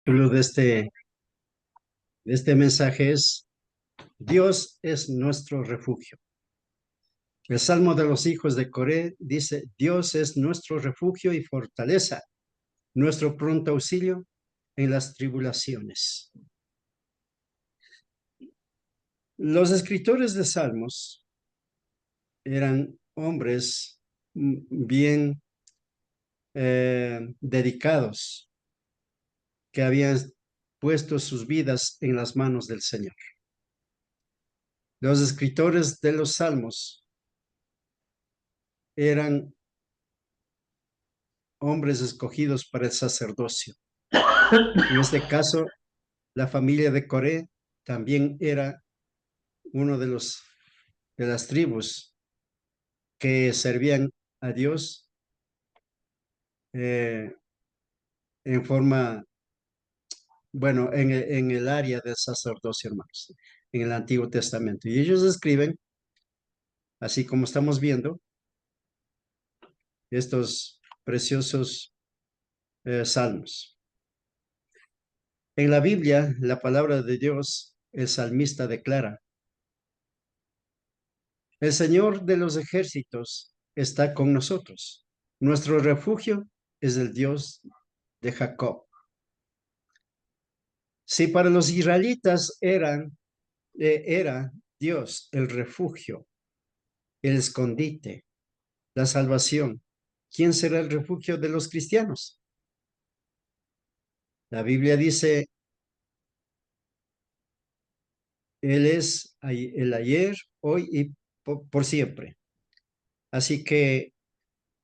Título de este mensaje es Dios es nuestro refugio. El Salmo de los hijos de Coré dice, Dios es nuestro refugio y fortaleza, nuestro pronto auxilio en las tribulaciones. Los escritores de Salmos eran hombres bien dedicados, que habían puesto sus vidas en las manos del Señor. Los escritores de los Salmos eran hombres escogidos para el sacerdocio. En este caso, la familia de Coré también era uno de las tribus que servían a Dios eh, en forma, bueno, en el área del sacerdocio, hermanos, en el Antiguo Testamento. Y ellos escriben, así como estamos viendo, estos preciosos salmos. En la Biblia, la palabra de Dios, el salmista declara, el Señor de los ejércitos está con nosotros. Nuestro refugio es el Dios de Jacob. Si para los israelitas era Dios el refugio, el escondite, la salvación, ¿quién será el refugio de los cristianos? La Biblia dice, Él es el ayer, hoy y por siempre. Así que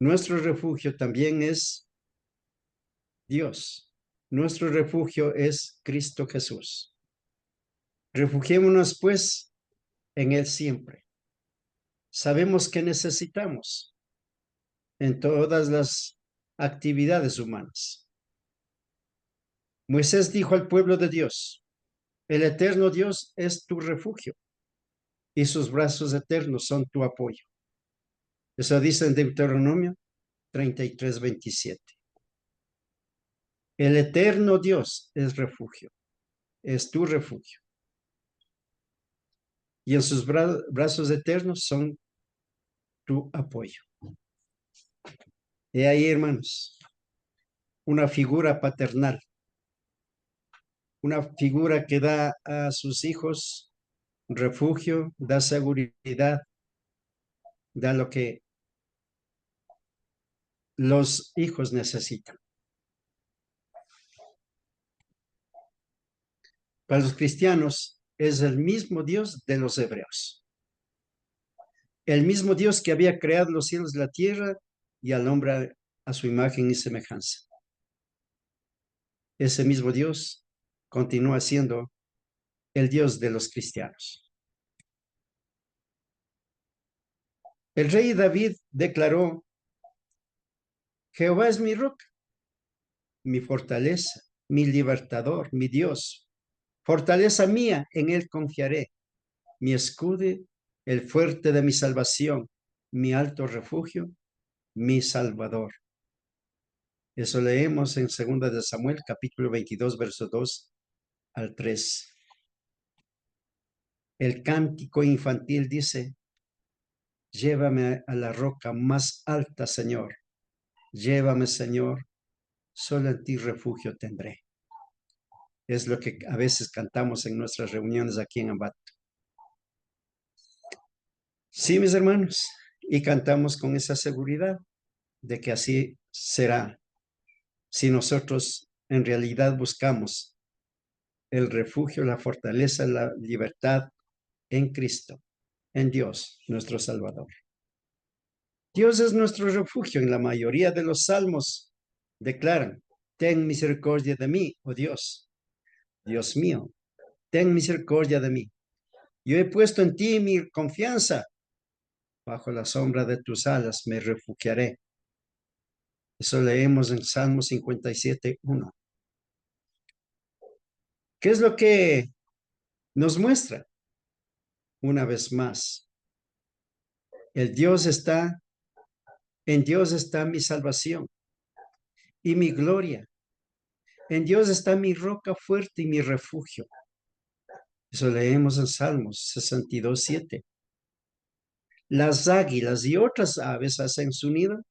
nuestro refugio también es Dios. Nuestro refugio es Cristo Jesús. Refugiémonos pues en Él siempre. Sabemos que necesitamos en todas las actividades humanas. Moisés dijo al pueblo de Dios, el eterno Dios es tu refugio y sus brazos eternos son tu apoyo. Eso dice en Deuteronomio 33:27. El eterno Dios es refugio, es tu refugio. Y en sus brazos eternos son tu apoyo. He ahí, hermanos, una figura paternal, una figura que da a sus hijos refugio, da seguridad, da lo que los hijos necesitan. Para los cristianos es el mismo Dios de los hebreos. El mismo Dios que había creado los cielos y la tierra y al hombre a su imagen y semejanza. Ese mismo Dios continúa siendo el Dios de los cristianos. El rey David declaró, Jehová es mi roca, mi fortaleza, mi libertador, mi Dios. Fortaleza mía, en él confiaré. Mi escudo, el fuerte de mi salvación, mi alto refugio, mi salvador. Eso leemos en 2 de Samuel, capítulo 22, verso 2 al 3. El cántico infantil dice, llévame a la roca más alta, Señor. Llévame, Señor, solo en ti refugio tendré. Es lo que a veces cantamos en nuestras reuniones aquí en Ambato. Sí, mis hermanos, y cantamos con esa seguridad de que así será si nosotros en realidad buscamos el refugio, la fortaleza, la libertad en Cristo, en Dios, nuestro Salvador. Dios es nuestro refugio. En la mayoría de los salmos declaran, ten misericordia de mí, oh Dios, Dios mío, ten misericordia de mí. Yo he puesto en ti mi confianza. Bajo la sombra de tus alas me refugiaré. Eso leemos en Salmo 57:1. ¿Qué es lo que nos muestra? Una vez más, en Dios está mi salvación y mi gloria. En Dios está mi roca fuerte y mi refugio. Eso leemos en Salmos 62:7. Las águilas y otras aves hacen su nido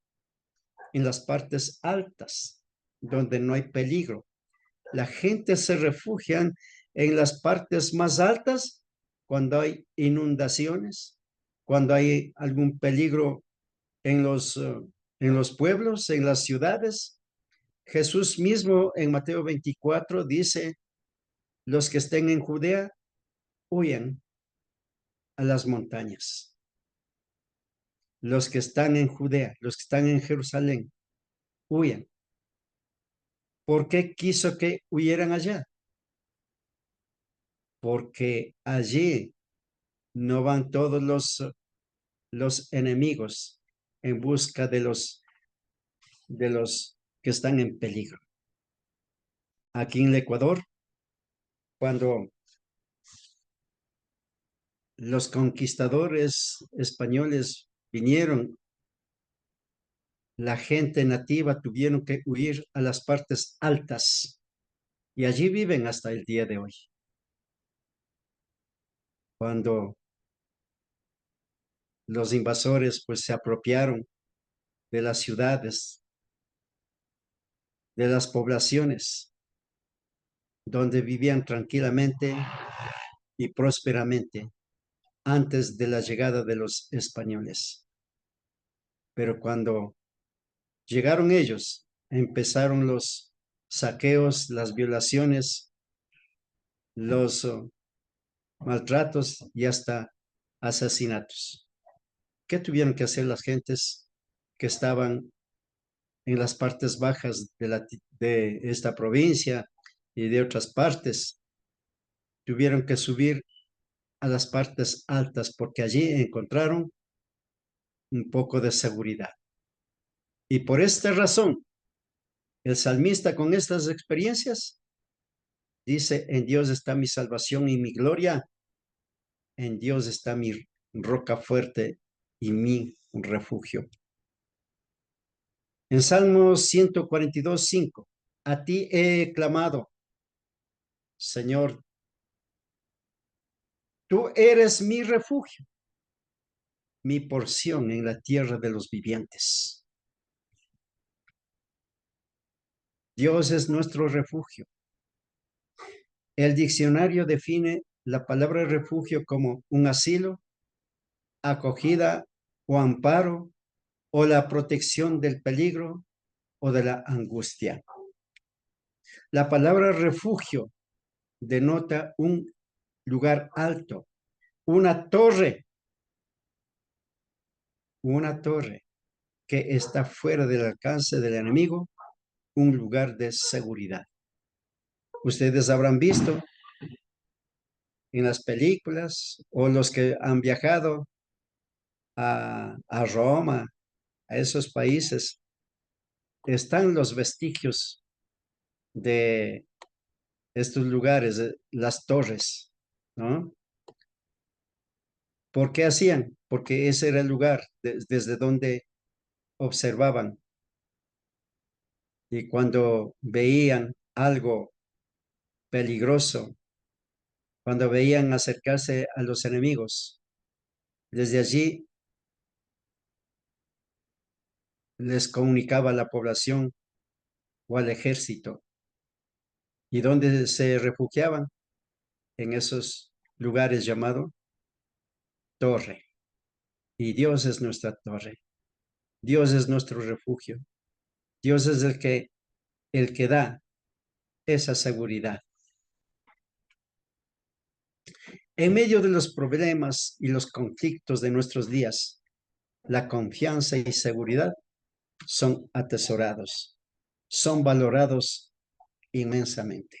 en las partes altas, donde no hay peligro. La gente se refugia en las partes más altas cuando hay inundaciones, cuando hay algún peligro en los pueblos, en las ciudades. Jesús mismo en Mateo 24 dice, los que estén en Judea, huyan a las montañas. Los que están en Judea, los que están en Jerusalén, huyan. ¿Por qué quiso que huyeran allá? Porque allí no van todos los enemigos en busca de los que están en peligro. Aquí en el Ecuador, cuando los conquistadores españoles vinieron, la gente nativa tuvieron que huir a las partes altas y allí viven hasta el día de hoy. Cuando los invasores pues se apropiaron de las ciudades, de las poblaciones donde vivían tranquilamente y prósperamente antes de la llegada de los españoles. Pero cuando llegaron ellos, empezaron los saqueos, las violaciones, los maltratos y hasta asesinatos. ¿Qué tuvieron que hacer las gentes que estaban en las partes bajas de esta provincia y de otras partes? Tuvieron que subir a las partes altas porque allí encontraron un poco de seguridad. Y por esta razón, el salmista con estas experiencias dice, en Dios está mi salvación y mi gloria, en Dios está mi roca fuerte y mi refugio. En Salmos 142:5, a ti he clamado, Señor, tú eres mi refugio, mi porción en la tierra de los vivientes. Dios es nuestro refugio. El diccionario define la palabra refugio como un asilo, acogida o amparo o la protección del peligro o de la angustia. La palabra refugio denota un lugar alto, una torre que está fuera del alcance del enemigo, un lugar de seguridad. Ustedes habrán visto en las películas o los que han viajado a Roma, a esos países, están los vestigios de estos lugares, las torres, ¿no? ¿Por qué hacían? Porque ese era el lugar desde donde observaban y cuando veían algo peligroso, cuando veían acercarse a los enemigos, desde allí les comunicaba a la población o al ejército. ¿Y dónde se refugiaban? En esos lugares llamados torre. Y Dios es nuestra torre. Dios es nuestro refugio. Dios es el que da esa seguridad. En medio de los problemas y los conflictos de nuestros días, la confianza y seguridad son atesorados, son valorados inmensamente.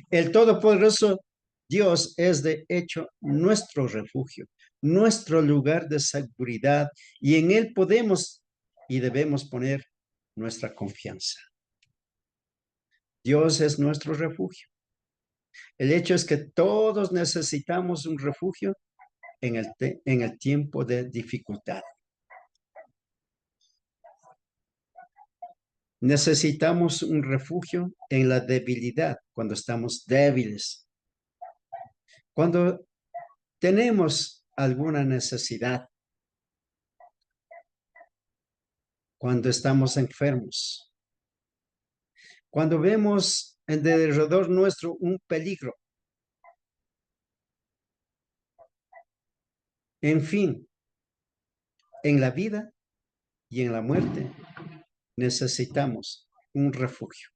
El Todopoderoso Dios es de hecho nuestro refugio, nuestro lugar de seguridad y en Él podemos y debemos poner nuestra confianza. Dios es nuestro refugio. El hecho es que todos necesitamos un refugio en el tiempo de dificultad. Necesitamos un refugio en la debilidad, cuando estamos débiles. Cuando tenemos alguna necesidad, cuando estamos enfermos, cuando vemos en derredor nuestro un peligro. En fin, en la vida y en la muerte necesitamos un refugio.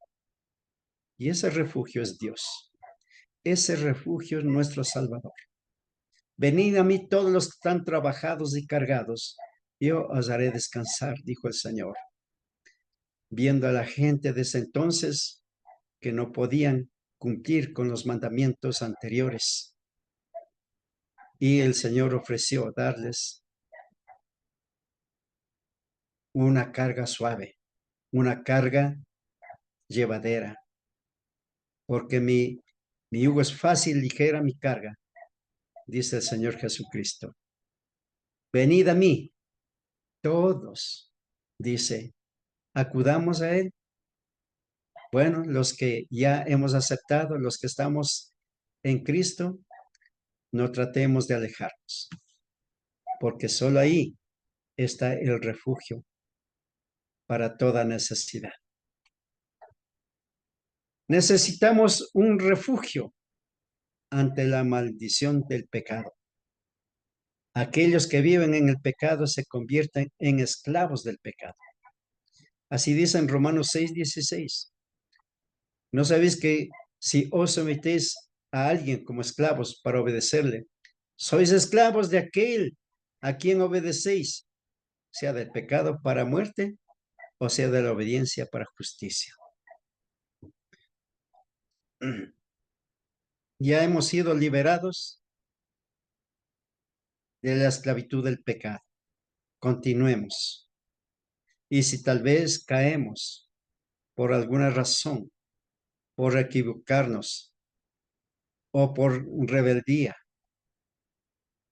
Y ese refugio es Dios. Ese refugio es nuestro Salvador. Venid a mí todos los que están trabajados y cargados, yo os haré descansar, dijo el Señor. Viendo a la gente desde entonces que no podían cumplir con los mandamientos anteriores. Y el Señor ofreció darles una carga suave, una carga llevadera, porque mi yugo es fácil, ligera mi carga, dice el Señor Jesucristo. Venid a mí, todos, dice, acudamos a Él. Bueno, los que ya hemos aceptado, los que estamos en Cristo, no tratemos de alejarnos, porque solo ahí está el refugio para toda necesidad. Necesitamos un refugio ante la maldición del pecado. Aquellos que viven en el pecado se convierten en esclavos del pecado. Así dice en Romanos 6:16. ¿No sabéis que si os sometéis a alguien como esclavos para obedecerle, sois esclavos de aquel a quien obedecéis, sea del pecado para muerte o sea de la obediencia para justicia? Ya hemos sido liberados de la esclavitud del pecado. Continuemos. Y si tal vez caemos por alguna razón, por equivocarnos o por rebeldía,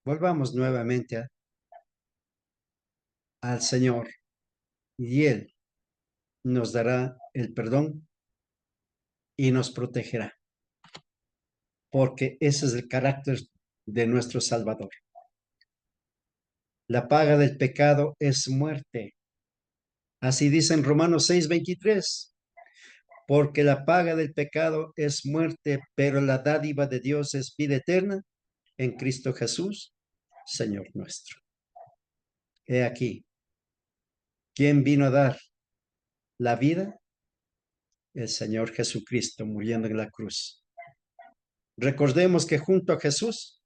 volvamos nuevamente al Señor y Él nos dará el perdón y nos protegerá, porque ese es el carácter de nuestro Salvador. La paga del pecado es muerte. Así dice en Romanos 6:23. Porque la paga del pecado es muerte, pero la dádiva de Dios es vida eterna en Cristo Jesús, Señor nuestro. He aquí, ¿quién vino a dar la vida? El Señor Jesucristo muriendo en la cruz. Recordemos que junto a Jesús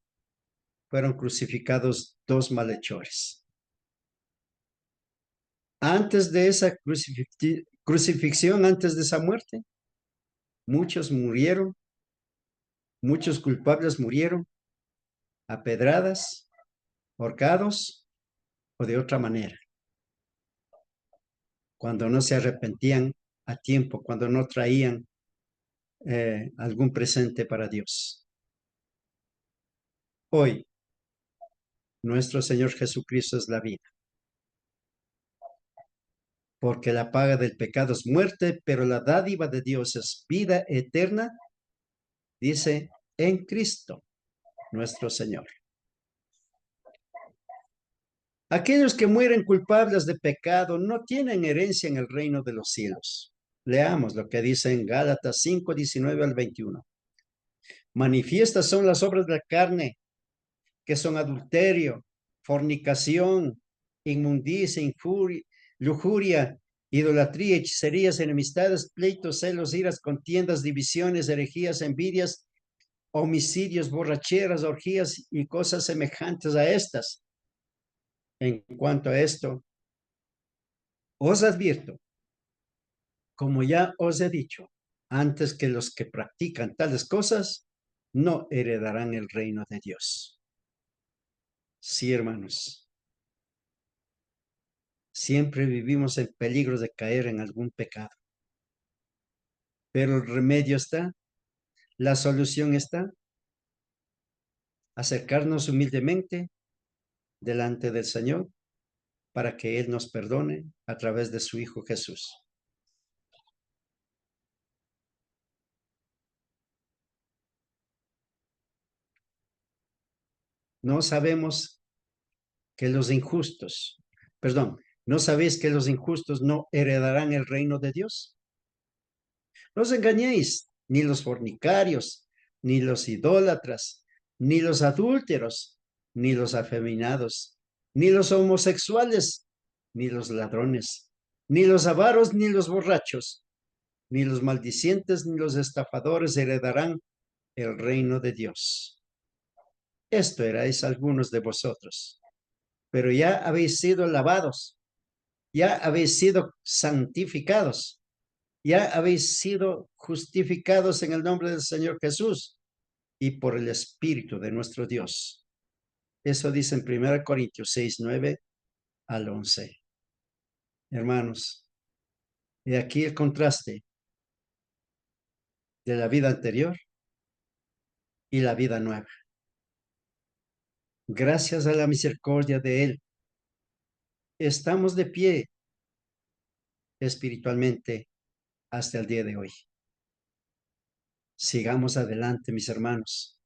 fueron crucificados dos malhechores. Antes de esa crucifixión, antes de esa muerte, muchos murieron, muchos culpables murieron a pedradas, ahorcados o de otra manera, cuando no se arrepentían a tiempo, cuando no traían algún presente para Dios. Hoy, nuestro Señor Jesucristo es la vida, porque la paga del pecado es muerte, pero la dádiva de Dios es vida eterna, dice, en Cristo, nuestro Señor. Aquellos que mueren culpables de pecado no tienen herencia en el reino de los cielos. Leamos lo que dice en Gálatas 5:19-21. Manifiestas son las obras de la carne, que son adulterio, fornicación, inmundicia, infuria, lujuria, idolatría, hechicerías, enemistades, pleitos, celos, iras, contiendas, divisiones, herejías, envidias, homicidios, borracheras, orgías y cosas semejantes a estas. En cuanto a esto, os advierto, como ya os he dicho, antes, que los que practican tales cosas no heredarán el reino de Dios. Sí, hermanos, siempre vivimos en peligro de caer en algún pecado, pero el remedio está, la solución está, acercarnos humildemente delante del Señor para que Él nos perdone a través de su Hijo Jesús. No sabemos que los injustos, perdón, ¿no sabéis que los injustos no heredarán el reino de Dios? No os engañéis, ni los fornicarios, ni los idólatras, ni los adúlteros, ni los afeminados, ni los homosexuales, ni los ladrones, ni los avaros, ni los borrachos, ni los maldicientes, ni los estafadores heredarán el reino de Dios. Esto erais algunos de vosotros, pero ya habéis sido lavados, ya habéis sido santificados, ya habéis sido justificados en el nombre del Señor Jesús y por el Espíritu de nuestro Dios. Eso dice en 1 Corintios 6, 9 al 11. Hermanos, y aquí el contraste de la vida anterior y la vida nueva. Gracias a la misericordia de Él, estamos de pie espiritualmente hasta el día de hoy. Sigamos adelante, mis hermanos,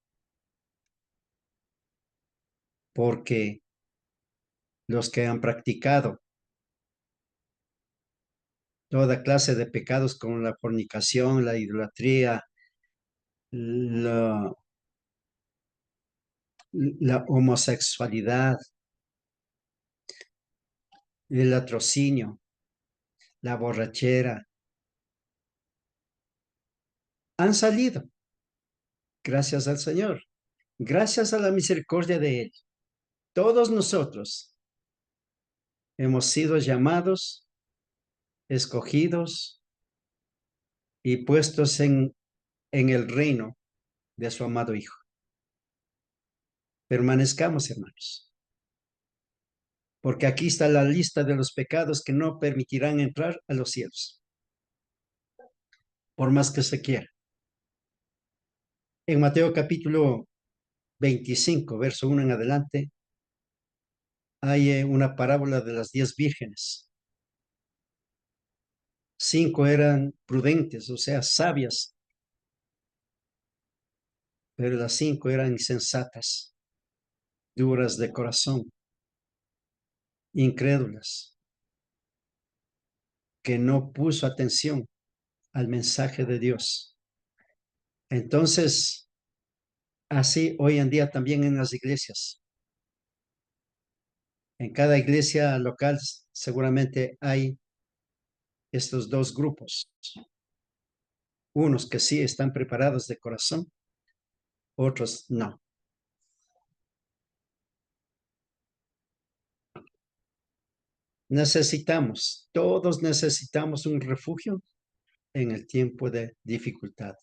porque los que han practicado toda clase de pecados como la fornicación, la idolatría, la, la homosexualidad, el latrocinio, la borrachera, han salido, gracias al Señor, gracias a la misericordia de Él. Todos nosotros hemos sido llamados, escogidos y puestos en el reino de su amado Hijo. Permanezcamos, hermanos, porque aquí está la lista de los pecados que no permitirán entrar a los cielos, por más que se quiera. En Mateo capítulo 25, verso 1 en adelante, hay una parábola de las 10 vírgenes. 5 eran prudentes, o sea, sabias, pero las 5 eran insensatas, duras de corazón, incrédulas, que no puso atención al mensaje de Dios. Entonces, así hoy en día también en las iglesias. En cada iglesia local seguramente hay estos dos grupos. Unos que sí están preparados de corazón, otros no. Todos necesitamos un refugio en el tiempo de dificultad.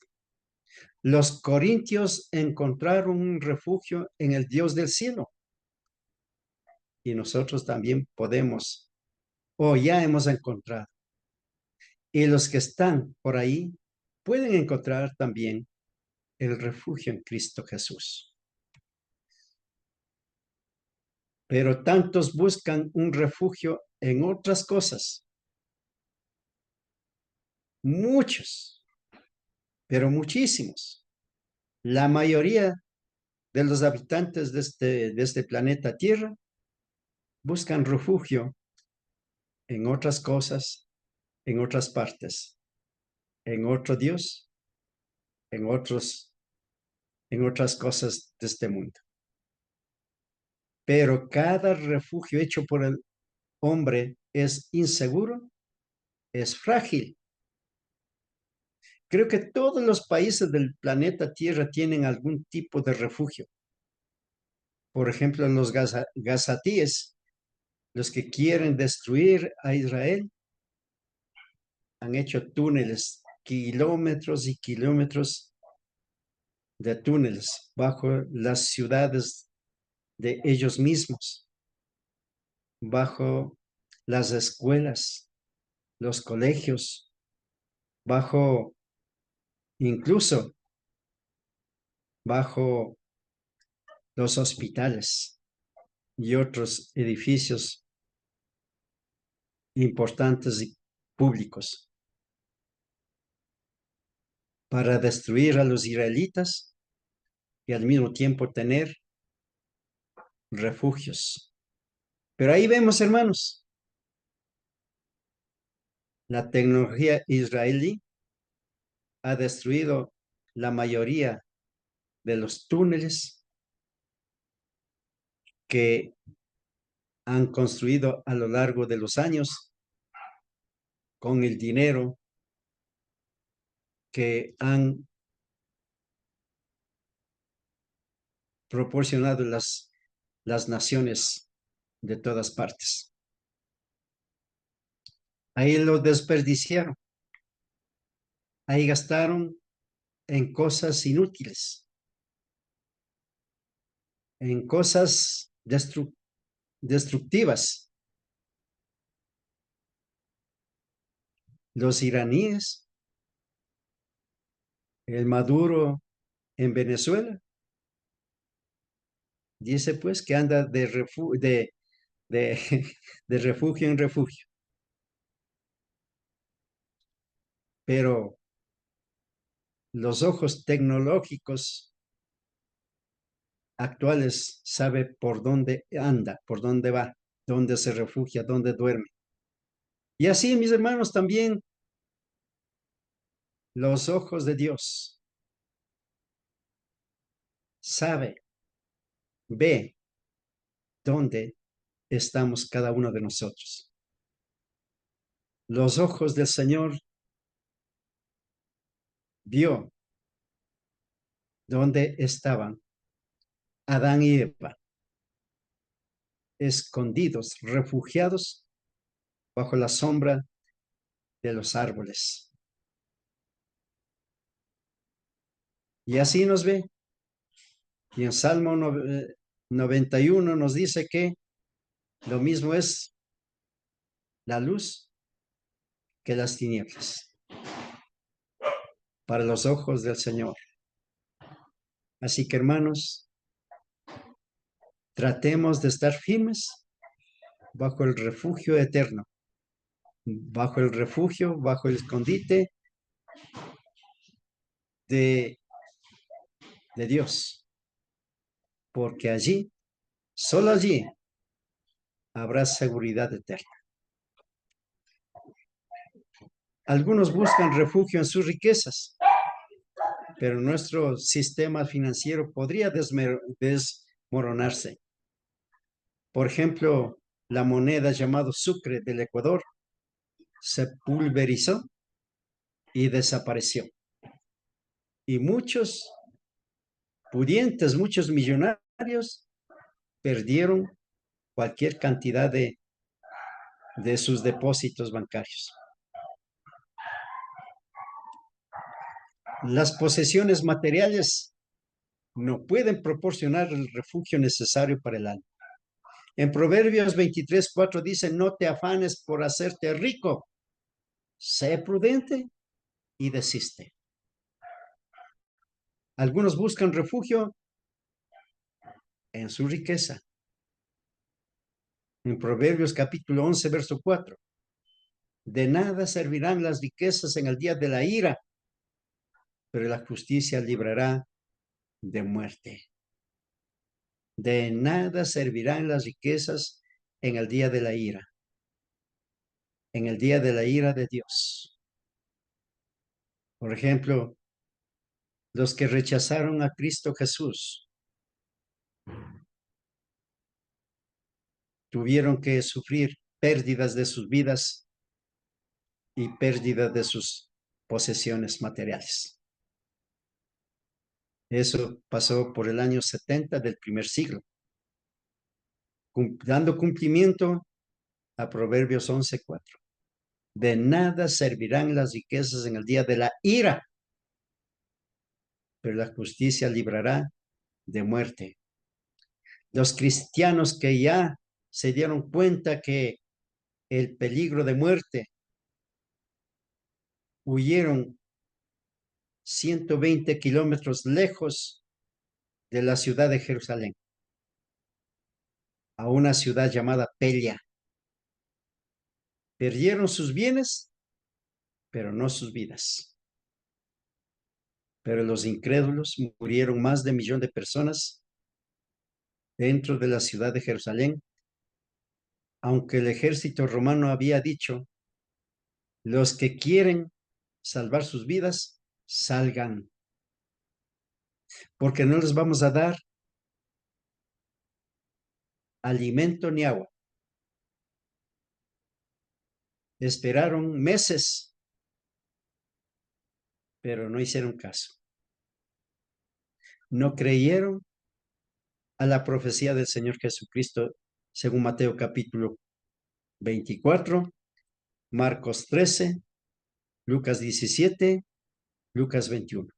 Los corintios encontraron un refugio en el Dios del cielo. Y nosotros también podemos, o ya hemos encontrado. Y los que están por ahí pueden encontrar también el refugio en Cristo Jesús. Pero tantos buscan un refugio en otras cosas. Muchos, pero muchísimos. La mayoría de los habitantes de este planeta Tierra buscan refugio en otras cosas, en otras partes, en otro Dios, en otras cosas de este mundo. Pero cada refugio hecho por el hombre es inseguro, es frágil. Creo que todos los países del planeta Tierra tienen algún tipo de refugio. Por ejemplo, los gazatíes, los que quieren destruir a Israel, han hecho túneles, kilómetros y kilómetros de túneles bajo las ciudades de ellos mismos, bajo las escuelas, los colegios, bajo incluso bajo los hospitales y otros edificios importantes y públicos para destruir a los israelitas y al mismo tiempo tener refugios. Pero ahí vemos, hermanos, la tecnología israelí ha destruido la mayoría de los túneles que han construido a lo largo de los años con el dinero que han proporcionado las naciones de todas partes. Ahí lo desperdiciaron, ahí gastaron en cosas inútiles, en cosas destructivas. Los iraníes, el Maduro en Venezuela, dice pues que anda de, de refugio en refugio. Pero los ojos tecnológicos actuales sabe por dónde anda, por dónde va, dónde se refugia, dónde duerme. Y así, mis hermanos, también los ojos de Dios sabe, ve dónde estamos cada uno de nosotros. Los ojos del Señor vio dónde estaban Adán y Eva, escondidos, refugiados bajo la sombra de los árboles. Y así nos ve. Y en Salmo 91 nos dice que lo mismo es la luz que las tinieblas para los ojos del Señor. Así que, hermanos, tratemos de estar firmes bajo el refugio eterno, bajo el refugio, bajo el escondite de Dios, porque allí, solo allí, habrá seguridad eterna. Algunos buscan refugio en sus riquezas, pero nuestro sistema financiero podría desmoronarse. Por ejemplo, la moneda llamada Sucre del Ecuador se pulverizó y desapareció. Y muchos pudientes, muchos millonarios perdieron cualquier cantidad de sus depósitos bancarios. Las posesiones materiales no pueden proporcionar el refugio necesario para el alma. En Proverbios 23:4 dice, no te afanes por hacerte rico, sé prudente y desiste. Algunos buscan refugio en su riqueza. En Proverbios capítulo 11, verso 4. De nada servirán las riquezas en el día de la ira, pero la justicia librará de muerte. De nada servirán las riquezas en el día de la ira, en el día de la ira de Dios. Por ejemplo, los que rechazaron a Cristo Jesús tuvieron que sufrir pérdidas de sus vidas y pérdida de sus posesiones materiales. Eso pasó por el año 70 del primer siglo, dando cumplimiento a Proverbios 11:4. De nada servirán las riquezas en el día de la ira, pero la justicia librará de muerte. Los cristianos que ya se dieron cuenta que el peligro de muerte huyeron 120 kilómetros lejos de la ciudad de Jerusalén, a una ciudad llamada Pelia. Perdieron sus bienes, pero no sus vidas. Pero los incrédulos murieron más de 1 millón de personas dentro de la ciudad de Jerusalén, aunque el ejército romano había dicho, los que quieren salvar sus vidas, salgan, porque no les vamos a dar alimento ni agua. Esperaron meses, pero no hicieron caso. No creyeron a la profecía del Señor Jesucristo, según Mateo capítulo 24, Marcos 13, Lucas 17, Lucas 21.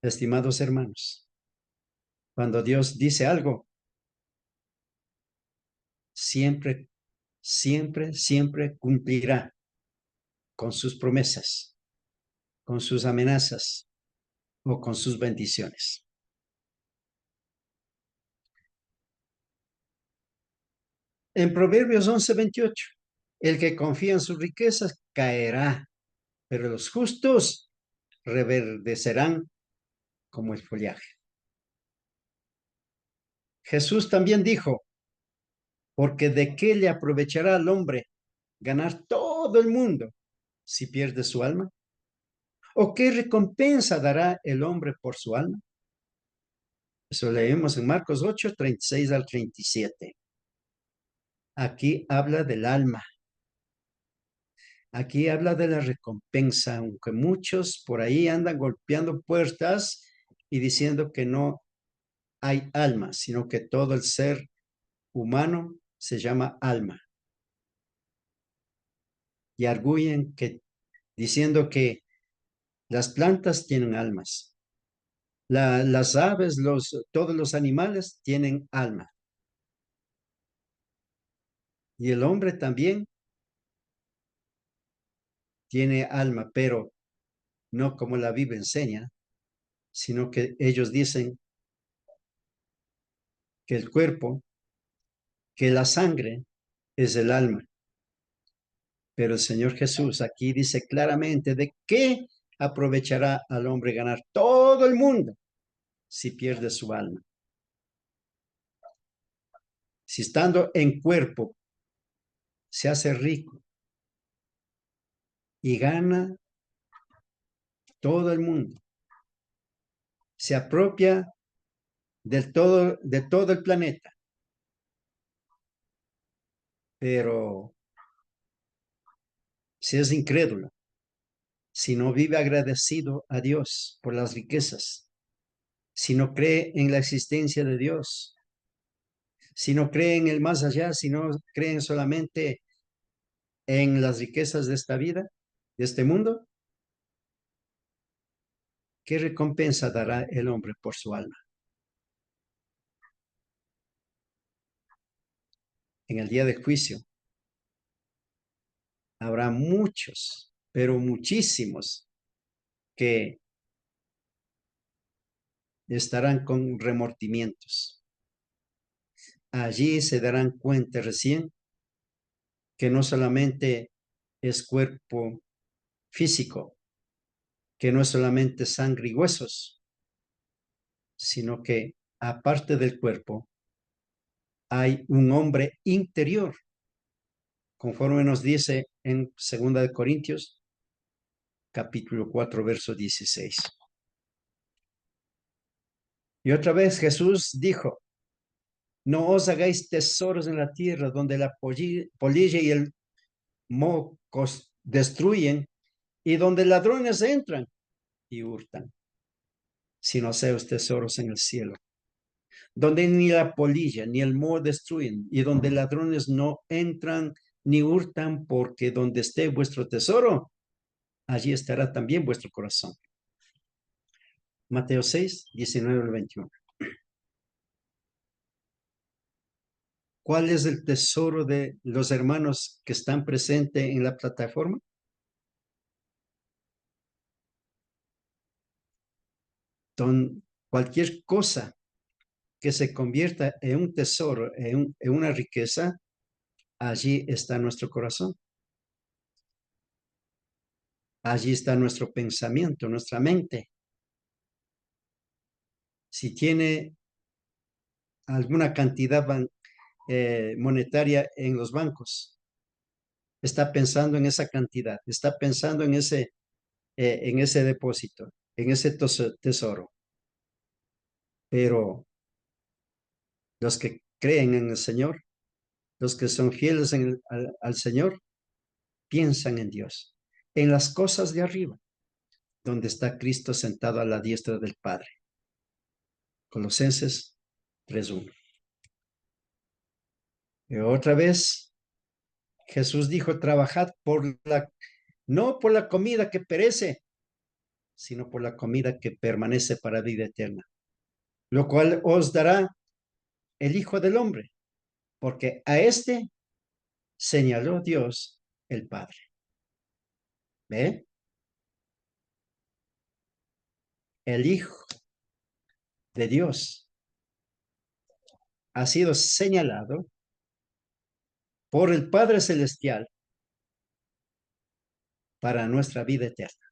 Estimados hermanos, cuando Dios dice algo, siempre, siempre, siempre cumplirá con sus promesas, con sus amenazas o con sus bendiciones. En Proverbios 11:28, el que confía en sus riquezas caerá, pero los justos reverdecerán como el follaje. Jesús también dijo, porque ¿de qué le aprovechará al hombre ganar todo el mundo si pierde su alma? ¿O qué recompensa dará el hombre por su alma? Eso leemos en Marcos 8, 36 al 37. Aquí habla del alma. Aquí habla de la recompensa, aunque muchos por ahí andan golpeando puertas y diciendo que no hay alma, sino que todo el ser humano se llama alma. Y arguyen que, diciendo que las plantas tienen almas, las aves, todos los animales tienen alma. Y el hombre también tiene alma, pero no como la Biblia enseña, sino que ellos dicen que el cuerpo, que la sangre es el alma. Pero el Señor Jesús aquí dice claramente de qué aprovechará al hombre ganar todo el mundo si pierde su alma. Si estando en cuerpo se hace rico y gana todo el mundo, se apropia de todo el planeta, pero si es incrédulo, si no vive agradecido a Dios por las riquezas, si no cree en la existencia de Dios, si no cree en el más allá, si no creen solamente en las riquezas de esta vida, de este mundo, ¿qué recompensa dará el hombre por su alma? En el día de juicio habrá muchos, pero muchísimos, que estarán con remordimientos. Allí se darán cuenta recién que no solamente es cuerpo físico, que no es solamente sangre y huesos, sino que aparte del cuerpo hay un hombre interior, conforme nos dice en 2 Corintios, capítulo 4, verso 16. Y otra vez Jesús dijo, no os hagáis tesoros en la tierra donde la polilla y el mocos destruyen y donde ladrones entran y hurtan, sino haceos tesoros en el cielo, donde ni la polilla ni el moho destruyen y donde ladrones no entran ni hurtan, porque donde esté vuestro tesoro, allí estará también vuestro corazón. Mateo 6, 19 al 21. ¿Cuál es el tesoro de los hermanos que están presentes en la plataforma? Cualquier cosa que se convierta en un tesoro, en una riqueza, allí está nuestro corazón. Allí está nuestro pensamiento, nuestra mente. Si tiene alguna cantidad monetaria en los bancos. Está pensando en esa cantidad, está pensando en ese depósito, en ese tesoro. Pero los que creen en el Señor, los que son fieles al Señor, piensan en Dios, en las cosas de arriba, donde está Cristo sentado a la diestra del Padre. Colosenses 3:1. Y otra vez, Jesús dijo, trabajad no por la comida que perece, sino por la comida que permanece para vida eterna, lo cual os dará el Hijo del Hombre, porque a este señaló Dios el Padre. ¿Ve? El Hijo de Dios ha sido señalado por el Padre Celestial para nuestra vida eterna.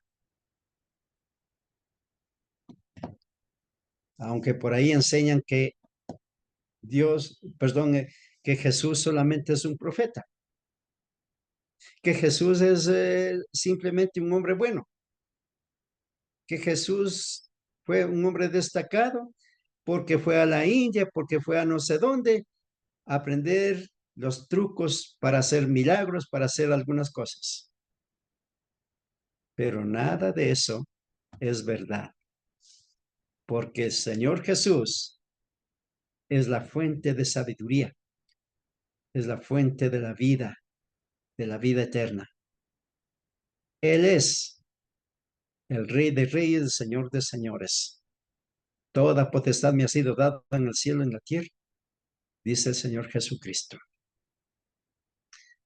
Aunque por ahí enseñan que que Jesús solamente es un profeta, que Jesús es simplemente un hombre bueno, que Jesús fue un hombre destacado porque fue a la India, porque fue a no sé dónde, a aprender los trucos para hacer milagros, para hacer algunas cosas. Pero nada de eso es verdad, porque el Señor Jesús es la fuente de sabiduría, es la fuente de la vida eterna. Él es el Rey de Reyes, el Señor de Señores. Toda potestad me ha sido dada en el cielo y en la tierra, dice el Señor Jesucristo.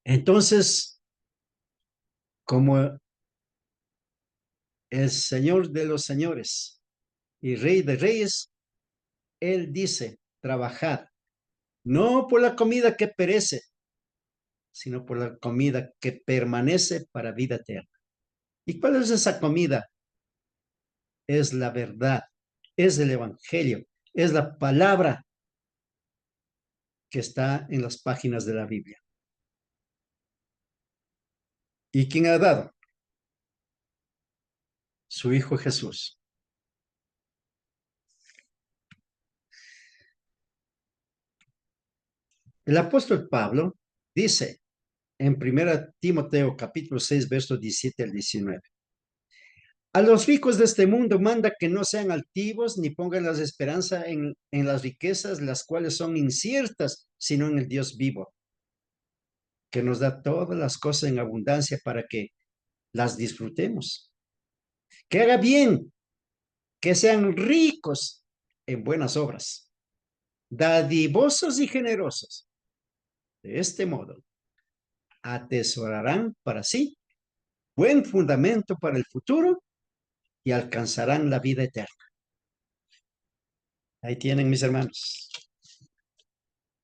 Entonces, como el Señor de los señores y Rey de reyes, Él dice, trabajad, no por la comida que perece, sino por la comida que permanece para vida eterna. ¿Y cuál es esa comida? Es la verdad, es el Evangelio, es la palabra que está en las páginas de la Biblia. ¿Y quién ha dado? Su Hijo Jesús. El apóstol Pablo dice en 1 Timoteo capítulo 6, versos 17 al 19. A los ricos de este mundo manda que no sean altivos ni pongan las esperanzas en las riquezas, las cuales son inciertas, sino en el Dios vivo, que nos da todas las cosas en abundancia para que las disfrutemos. Que haga bien, que sean ricos en buenas obras, dadivosos y generosos. De este modo, atesorarán para sí buen fundamento para el futuro y alcanzarán la vida eterna. Ahí tienen, mis hermanos,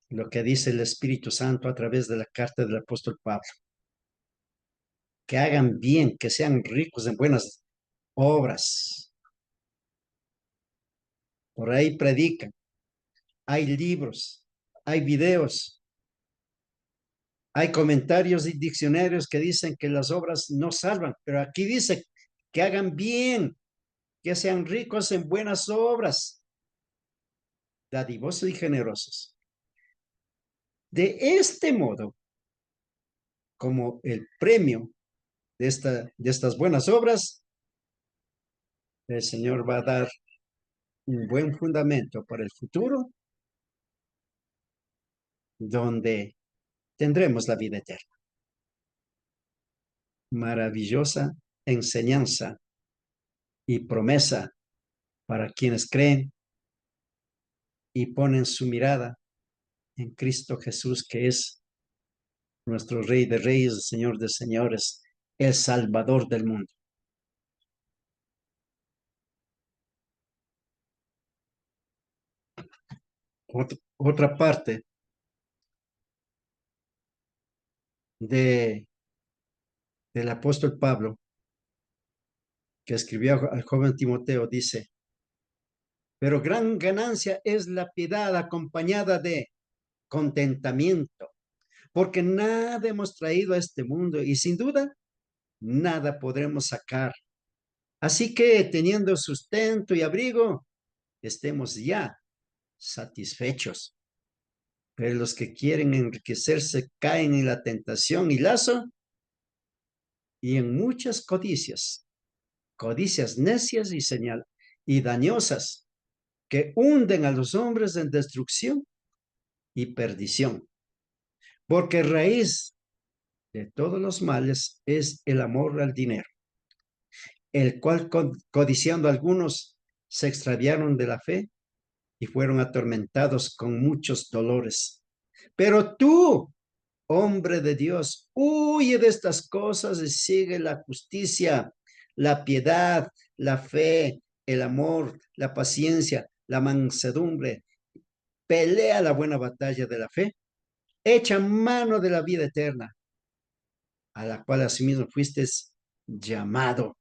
lo que dice el Espíritu Santo a través de la carta del apóstol Pablo. Que hagan bien, que sean ricos en buenas obras. Por ahí predican. Hay libros, hay videos, hay comentarios y diccionarios que dicen que las obras no salvan, pero aquí dice que hagan bien, que sean ricos en buenas obras, dadivosos y generosos. De este modo, como el premio de estas buenas obras, el Señor va a dar un buen fundamento para el futuro, donde tendremos la vida eterna. Maravillosa enseñanza y promesa para quienes creen y ponen su mirada en Cristo Jesús, que es nuestro Rey de Reyes, el Señor de Señores, el Salvador del mundo. Otra parte de, del apóstol Pablo, que escribió al joven Timoteo, dice, Pero gran ganancia es la piedad acompañada de contentamiento, porque nada hemos traído a este mundo y sin duda nada podremos sacar. Así que teniendo sustento y abrigo, estemos ya satisfechos. Pero los que quieren enriquecerse caen en la tentación y lazo y en muchas codicias, codicias necias y señal y dañosas que hunden a los hombres en destrucción y perdición. Porque raíz de todos los males es el amor al dinero, el cual codiciando algunos se extraviaron de la fe y fueron atormentados con muchos dolores. Pero tú, hombre de Dios, huye de estas cosas y sigue la justicia, la piedad, la fe, el amor, la paciencia, la mansedumbre. Pelea la buena batalla de la fe. Echa mano de la vida eterna, a la cual asimismo fuiste llamado,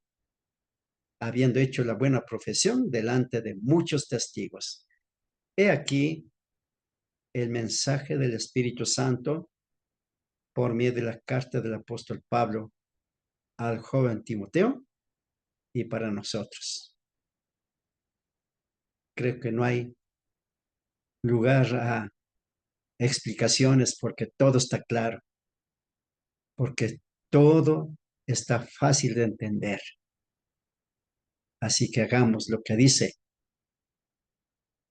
habiendo hecho la buena profesión delante de muchos testigos. He aquí el mensaje del Espíritu Santo por medio de la carta del apóstol Pablo al joven Timoteo y para nosotros. Creo que no hay lugar a explicaciones porque todo está claro, porque todo está fácil de entender. Así que hagamos lo que dice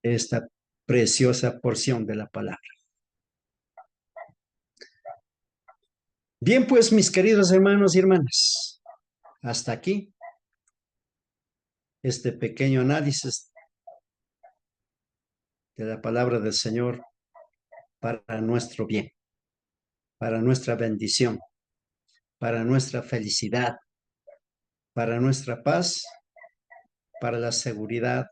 esta preciosa porción de la palabra. Bien, pues, mis queridos hermanos y hermanas, hasta aquí este pequeño análisis de la palabra del Señor para nuestro bien, para nuestra bendición, para nuestra felicidad, para nuestra paz, para la seguridad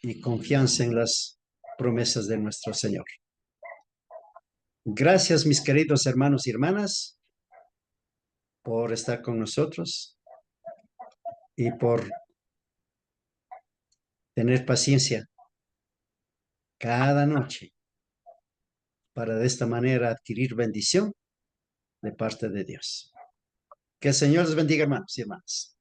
y confianza en las promesas de nuestro Señor. Gracias, mis queridos hermanos y hermanas, por estar con nosotros y por tener paciencia cada noche para de esta manera adquirir bendición de parte de Dios. Que el Señor les bendiga, hermanos y hermanas.